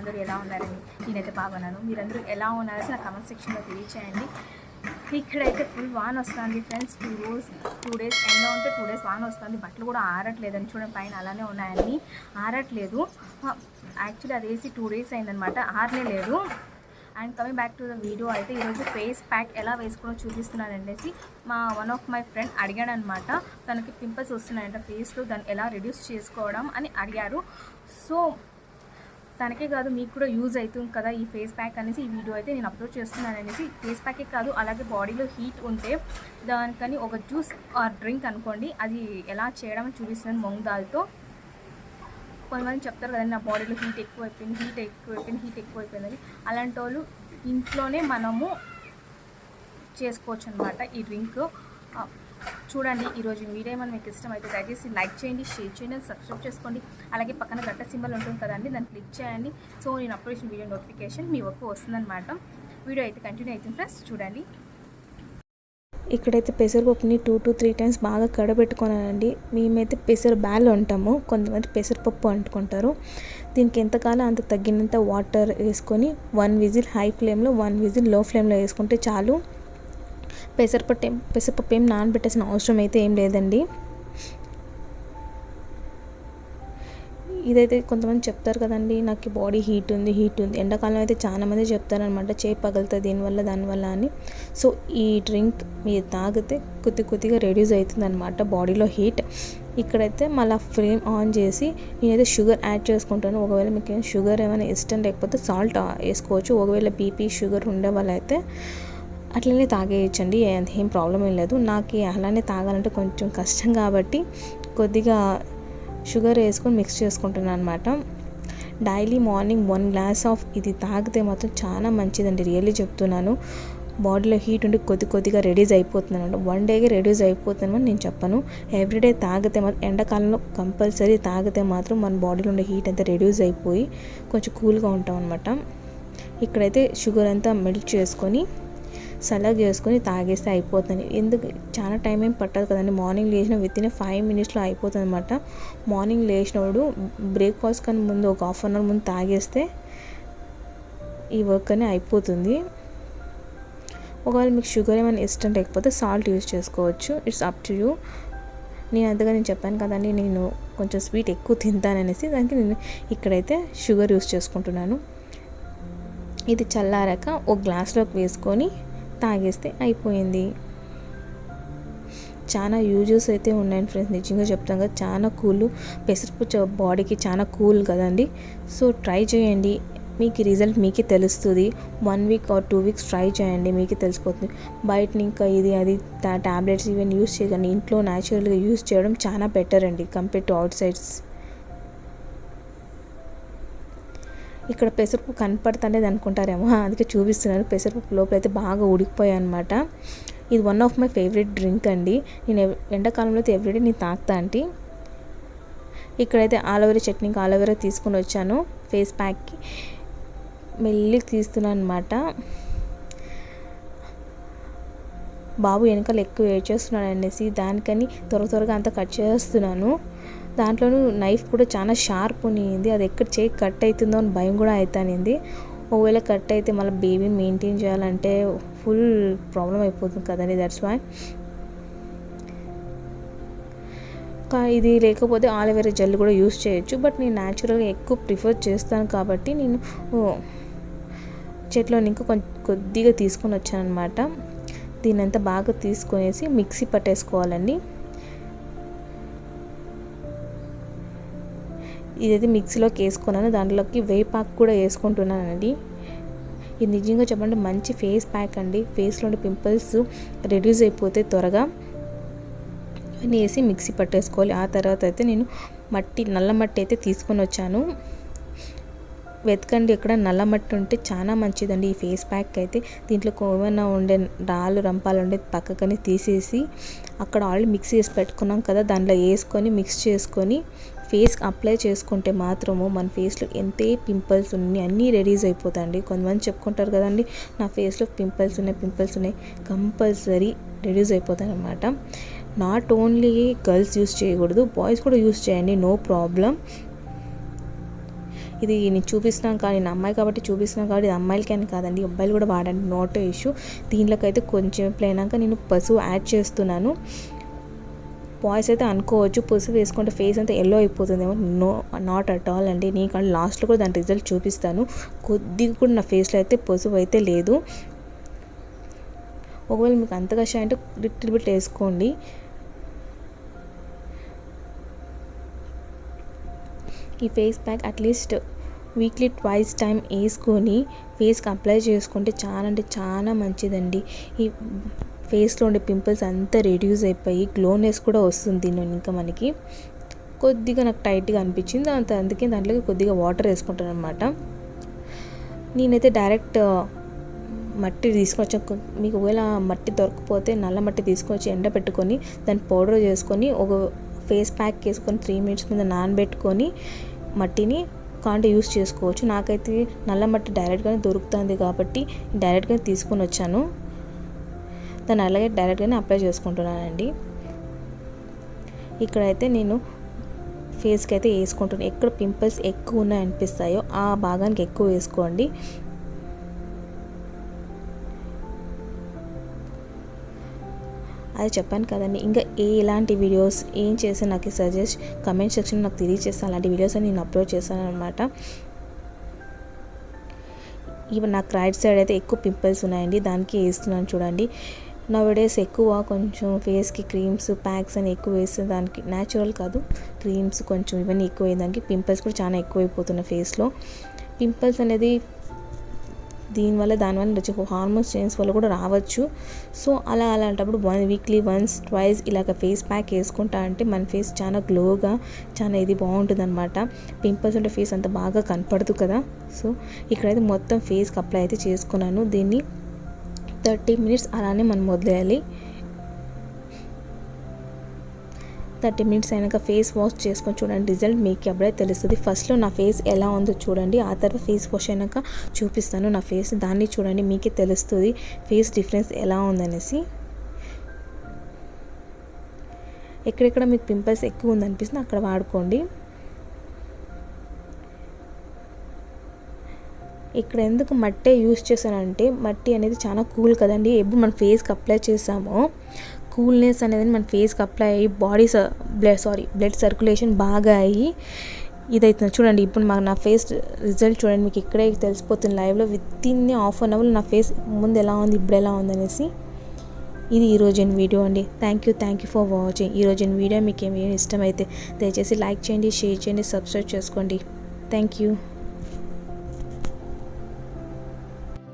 అందరూ ఎలా ఉన్నారని. నేనైతే బాగున్నాను. మీరందరూ ఎలా ఉన్నారో నా కామెంట్ సెక్షన్లో తెలియచేయండి. ఇక్కడైతే ఫుల్ వాన వస్తుంది ఫ్రెండ్స్. 2 డేస్ ఎండ ఉంటే 2 డేస్ వాన వస్తుంది. బట్టలు కూడా ఆరట్లేదని చూడండి, పైన అలానే ఉన్నాయని ఆరట్లేదు. యాక్చువల్లీ అది వేసి 2 డేస్ అయిందనమాట, ఆరనే లేదు. And coming back to the video అయితే ఈరోజు ఫేస్ ప్యాక్ ఎలా వేసుకోవడం చూపిస్తున్నాననేసి వన్ ఆఫ్ మై ఫ్రెండ్ అడిగాడు అనమాట. తనకి పింపుల్స్ వస్తున్నాయంట ఫేస్లో, దాన్ని ఎలా రిడ్యూస్ చేసుకోవడం అని అడిగారు. సో తనకే కాదు మీకు కూడా యూజ్ అవుతుంది కదా ఈ ఫేస్ ప్యాక్ అనేసి ఈ వీడియో అయితే నేను అప్లోడ్ చేస్తున్నాను అనేసి. ఫేస్ ప్యాకే కాదు, అలాగే బాడీలో హీట్ ఉంటే దానికని ఒక జ్యూస్ ఆర్ డ్రింక్ అనుకోండి, అది ఎలా చేయడం చూపిస్తున్నాను మూంగ్ దాల్తో. కొంతమంది చెప్తారు కదండి నా బాడీలో హీట్ ఎక్కువైపోయిందని. అలాంటి వాళ్ళు ఇంట్లోనే మనము చేసుకోవచ్చు అనమాట ఈ డ్రింక్. చూడండి ఈరోజు వీడియో ఏమైనా మీకు ఇష్టమైతే దయచేసి లైక్ చేయండి, షేర్ చేయండి, సబ్స్క్రైబ్ చేసుకోండి. అలాగే పక్కన గంట సింబల్ ఉంటుంది కదండి, దాన్ని క్లిక్ చేయండి. సో నేను అప్లోడ్ చేసిన వీడియో నోటిఫికేషన్ మీ వరకు వస్తుందన్నమాట. వీడియో అయితే కంటిన్యూ అవుతుంది ఫ్రెండ్స్, చూడండి. ఇక్కడైతే పెసరపప్పుని 2 to 3 టైమ్స్ బాగా కడబెట్టుకున్నానండి. మేమైతే పెసర బ్యాల్ అంటాము, కొంతమంది పెసరపప్పు అంటుకుంటారు. దీనికి ఎంతకాలం అంత తగ్గినంత వాటర్ వేసుకొని 1 విజిల్ హై ఫ్లేమ్లో, 1 విజిల్ లో ఫ్లేమ్లో వేసుకుంటే చాలు. పెసరపప్పు ఏం నానబెట్టాల్సిన అవసరం అయితే ఏం లేదండి. ఇదైతే కొంతమంది చెప్తారు కదండి, నాకు బాడీ హీట్ ఉంది. ఎండాకాలం అయితే చాలా మంది చెప్తారనమాట, చేయి పగులుతుంది దానివల్ల అని. సో ఈ డ్రింక్ మీరు తాగితే కొద్దిగా రెడ్యూస్ అవుతుంది అనమాట బాడీలో హీట్. ఇక్కడైతే మళ్ళీ ఫ్లేమ్ ఆన్ చేసి నేనైతే షుగర్ యాడ్ చేసుకుంటాను. ఒకవేళ మీకు షుగర్ ఏమైనా ఇష్టం లేకపోతే సాల్ట్ వేసుకోవచ్చు. ఒకవేళ బీపీ షుగర్ ఉండే వాళ్ళైతే అట్లనే తాగేయచ్చండి, ఏం ప్రాబ్లం ఏం లేదు. నాకు అలానే తాగాలంటే కొంచెం కష్టం కాబట్టి కొద్దిగా షుగర్ వేసుకొని మిక్స్ చేసుకుంటున్నాను అనమాట. డైలీ మార్నింగ్ 1 గ్లాస్ ఆఫ్ ఇది తాగితే మాత్రం చాలా మంచిదండి, రియల్లీ చెప్తున్నాను. బాడీలో హీట్ ఉండి కొద్దిగా రెడ్యూస్ అయిపోతుంది అనమాట. 1 డేకి రెడ్యూస్ అయిపోతుందని నేను చెప్పను. ఎవ్రీడే తాగితే మాత్రం, ఎండాకాలంలో కంపల్సరీ తాగితే మాత్రం మన బాడీలో ఉండే హీట్ అంతా రెడ్యూస్ అయిపోయి కొంచెం కూల్గా ఉంటాం అనమాట. ఇక్కడైతే షుగర్ అంతా మెల్ట్ చేసుకొని సలాగ్ చేసుకొని తాగేస్తే అయిపోతుంది. ఎందుకు చాలా టైం ఏం పట్టదు కదండి. మార్నింగ్ లేచిన వితిన్ 5 మినిట్స్లో అయిపోతుంది అనమాట. మార్నింగ్ లేచినప్పుడు బ్రేక్ఫాస్ట్ కన్నా ముందు ఒక 1/2 అవర్ ముందు తాగేస్తే ఈ వర్క్ అని అయిపోతుంది. ఒకవేళ మీకు షుగర్ ఏమైనా ఇష్టం లేకపోతే సాల్ట్ యూజ్ చేసుకోవచ్చు, ఇట్స్ అప్ టు యూ. నేను చెప్పాను కదండి, నేను కొంచెం స్వీట్ ఎక్కువ తింటాననేసి, దానికి నేను ఇక్కడైతే షుగర్ యూజ్ చేసుకుంటున్నాను. ఇది చల్లారాక ఒక గ్లాస్లోకి వేసుకొని తాగేస్తే అయిపోయింది. చాలా యూజెస్ అయితే ఉన్నాయండి ఫ్రెండ్స్, నిజంగా చెప్తాను కదా. చాలా కూల్, పెసరపప్పు బాడీకి చాలా కూల్ కదండి. సో ట్రై చేయండి, మీకు రిజల్ట్ మీకే తెలుస్తుంది. 1 వీక్ ఆర్ 2 వీక్స్ ట్రై చేయండి, మీకే తెలిసిపోతుంది. బయట ఇంకా ఇది అది టాబ్లెట్స్ ఇవన్నీ యూజ్ చేయకండి. ఇంట్లో న్యాచురల్గా యూజ్ చేయడం చాలా బెటర్ అండి కంపేర్ టు అవుట్ సైడ్స్. ఇక్కడ పెసరపప్పు కనపడుతుండేది అనుకుంటారేమో, అందుకే చూపిస్తున్నాను. పెసరపప్పు లోపలైతే బాగా ఉడికిపోయాయి అనమాట. ఇది one of my favourite drink అండి. నేను ఎండాకాలంలో అయితే ఎవ్రీడే నేను తాగుతా అండి. ఇక్కడైతే ఆలోవేరా చట్నీకి ఆలోవేరా తీసుకొని వచ్చాను. ఫేస్ ప్యాక్కి మెల్లిగా తీస్తున్నాను అనమాట. బాబు వెనకాల ఎక్కువ వెయిట్ చేస్తున్నాడు అనేసి దానికని త్వరగా అంతా కట్ చేస్తున్నాను. దాంట్లోనూ నైఫ్ కూడా చాలా షార్ప్ ఉన్నింది, అది ఎక్కడ చేయి కట్ అవుతుందో అని భయం కూడా అవుతానింది. ఒకవేళ కట్ అయితే మళ్ళీ బేబీ మెయింటైన్ చేయాలంటే ఫుల్ ప్రాబ్లం అయిపోతుంది కదండి, దట్స్ వై. ఇది లేకపోతే ఆలోవేరా జెల్ కూడా యూస్ చేయొచ్చు, బట్ నేను న్యాచురల్గా ఎక్కువ ప్రిఫర్ చేస్తాను కాబట్టి నేను చెట్లో ఇంకా కొద్దిగా తీసుకొని వచ్చాను అనమాట. దీన్ని అంతా బాగా తీసుకొనేసి మిక్సీ పట్టేసుకోవాలండి. ఇదైతే మిక్సీలోకి వేసుకున్నాను, దాంట్లోకి వేపాకు కూడా వేసుకుంటున్నానండి. ఇది నిజంగా చెప్పండి మంచి ఫేస్ ప్యాక్ అండి. ఫేస్లో పింపుల్స్ రెడ్యూస్ అయిపోతే త్వరగా. ఇవన్నీ వేసి మిక్సీ పట్టేసుకోవాలి. ఆ తర్వాత అయితే నేను నల్ల మట్టి అయితే తీసుకొని వచ్చాను. వెతకండి, ఎక్కడ నల్ల మట్టి ఉంటే చాలా మంచిదండి ఈ ఫేస్ ప్యాక్ అయితే. దీంట్లో ఏమైనా ఉండే రాళ్ళు రంపాలు ఉండే పక్కకని తీసేసి అక్కడ ఆల్రెడీ మిక్స్ చేసి పెట్టుకున్నాం కదా, దాంట్లో వేసుకొని మిక్స్ చేసుకొని ఫేస్కి అప్లై చేసుకుంటే మాత్రము మన ఫేస్లో ఎంతే పింపుల్స్ ఉన్నాయి అన్నీ రెడ్యూస్ అయిపోతాయండి. కొంతమంది చెప్పుకుంటారు కదండి, నా ఫేస్లో పింపుల్స్ ఉన్నాయి, కంపల్సరీ రెడ్యూస్ అయిపోతాయి అన్నమాట. నాట్ ఓన్లీ గర్ల్స్ యూస్ చేయకూడదు, బాయ్స్ కూడా యూస్ చేయండి, నో ప్రాబ్లం. ఇది నేను చూపిస్తున్నాను కానీ నేను అమ్మాయి కాబట్టి చూపిస్తున్నాను కాబట్టి ఇది అమ్మాయిలకి అని కాదండి, అబ్బాయిలు కూడా వాడండి, నోట్ ఇష్యూ. దీంట్లోకి అయితే కొంచెం అయినాక నేను పసుపు యాడ్ చేస్తున్నాను. బాయ్స్ అయితే అనుకోవచ్చు పసుపు వేసుకుంటే ఫేస్ అంతా ఎల్లో అయిపోతుందేమో. నాట్ అట్ ఆల్ అండి. నీకు లాస్ట్లో కూడా దాని రిజల్ట్ చూపిస్తాను. కొద్దిగా కూడా నా ఫేస్లో అయితే పసుపు అయితే లేదు. ఒకవేళ మీకు అంతగా షై అంటే లిటిల్ బిట్ వేసుకోండి. ఈ face pack at least weekly twice time వేసుకొని ఫేస్కి అప్లై చేసుకుంటే చాలా అంటే చాలా మంచిదండి. ఈ ఫేస్లో ఉండే పింపుల్స్ అంతా రెడ్యూస్ అయిపోయి గ్లోనెస్ కూడా వస్తుంది. దీన్ని ఇంకా మనకి కొద్దిగా నాకు టైట్గా అనిపించింది, అందుకే దాంట్లోకి కొద్దిగా వాటర్ వేసుకుంటాను అనమాట. నేనైతే డైరెక్ట్ మట్టి తీసుకొచ్చి, మీకు ఒకవేళ మట్టి దొరకపోతే నల్ల మట్టి తీసుకొచ్చి ఎండ పెట్టుకొని దాన్ని పౌడర్ చేసుకొని ఒక ఫేస్ ప్యాక్ వేసుకొని 3 minutes మీద నానబెట్టుకొని మట్టిని కాంటే యూస్ చేసుకోవచ్చు. నాకైతే నల్ల మట్టి డైరెక్ట్గానే దొరుకుతుంది కాబట్టి డైరెక్ట్గా తీసుకొని వచ్చాను. దాన్ని అలాగే డైరెక్ట్గానే అప్లై చేసుకుంటున్నానండి. ఇక్కడైతే నేను ఫేస్కి అయితే వేసుకుంటున్నాను. ఎక్కడ పింపుల్స్ ఎక్కువ ఉన్నాయి అనిపిస్తాయో ఆ భాగానికి ఎక్కువ వేసుకోండి. అది చెప్పాను కదండి. ఇంకా ఎలాంటి వీడియోస్ ఏం చేసి నాకు సజెస్ట్ కమెంట్ సెక్షన్లో నాకు తెలియజేస్తాను. అలాంటి వీడియోస్ అని నేను అప్లోడ్ చేస్తాను అనమాట. ఈవెన్ నాకు రైట్ సైడ్ అయితే ఎక్కువ పింపుల్స్ ఉన్నాయండి, దానికి వేస్తున్నాను చూడండి. నౌడేస్ ఎక్కువ కొంచెం ఫేస్కి క్రీమ్స్ ప్యాక్స్ అని ఎక్కువ వేస్తే దానికి న్యాచురల్ కాదు, క్రీమ్స్ కొంచెం ఇవన్నీ ఎక్కువ అయ్యేదానికి పింపుల్స్ కూడా చాలా ఎక్కువైపోతున్నాయి ఫేస్లో. పింపుల్స్ అనేది దానివల్ల వచ్చే హార్మోన్స్ చేంజ్ వల్ల కూడా రావచ్చు. సో అలాంటప్పుడు వీక్లీ వన్స్ ట్వైస్ ఇలాగ ఫేస్ ప్యాక్ వేసుకుంటా అంటే మన ఫేస్ చాలా గ్లోగా చాలా ఇది బాగుంటుంది అనమాట. పింపుల్స్ ఉంటే ఫేస్ అంత బాగా కనపడదు కదా. సో ఇక్కడైతే మొత్తం ఫేస్కి అప్లై అయితే చేసుకున్నాను. దీన్ని 30 minutes అలానే మనం వదిలేయాలి. 30 minutes అయినాక ఫేస్ వాష్ చేసుకొని చూడండి, రిజల్ట్ మీకు అప్పుడే తెలుస్తుంది. ఫస్ట్లో నా ఫేస్ ఎలా ఉందో చూడండి, ఆ తర్వాత ఫేస్ వాష్ అయినాక చూపిస్తాను నా ఫేస్. దాన్ని చూడండి, మీకే తెలుస్తుంది ఫేస్ డిఫరెన్స్ ఎలా ఉందనేసి. ఎక్కడెక్కడ మీకు పింపుల్స్ ఎక్కువ ఉందనిపిస్తుంది అక్కడ వాడుకోండి. ఇక్కడ ఎందుకు మట్టే యూస్ చేశానంటే మట్టి అనేది చాలా కూల్ కదండి. ఎప్పుడు మన ఫేస్కి అప్లై చేసామో కూల్నెస్ అనేది మన ఫేస్కి అప్లై అయ్యి బ్లడ్ సర్క్యులేషన్ బాగా అయ్యి ఇదైతుంది చూడండి. ఇప్పుడు నా ఫేస్ రిజల్ట్ చూడండి, మీకు ఇక్కడే తెలిసిపోతుంది లైవ్లో. వితిన్ ½ an hour నా ఫేస్ ముందు ఎలా ఉంది ఇప్పుడు ఎలా ఉంది అనేసి. ఇది ఈరోజు వీడియో అండి. Thank you for watching. ఈరోజు వీడియో మీకు ఏమి ఇష్టమైతే దయచేసి లైక్ చేయండి, షేర్ చేయండి, సబ్స్క్రైబ్ చేసుకోండి. Thank you.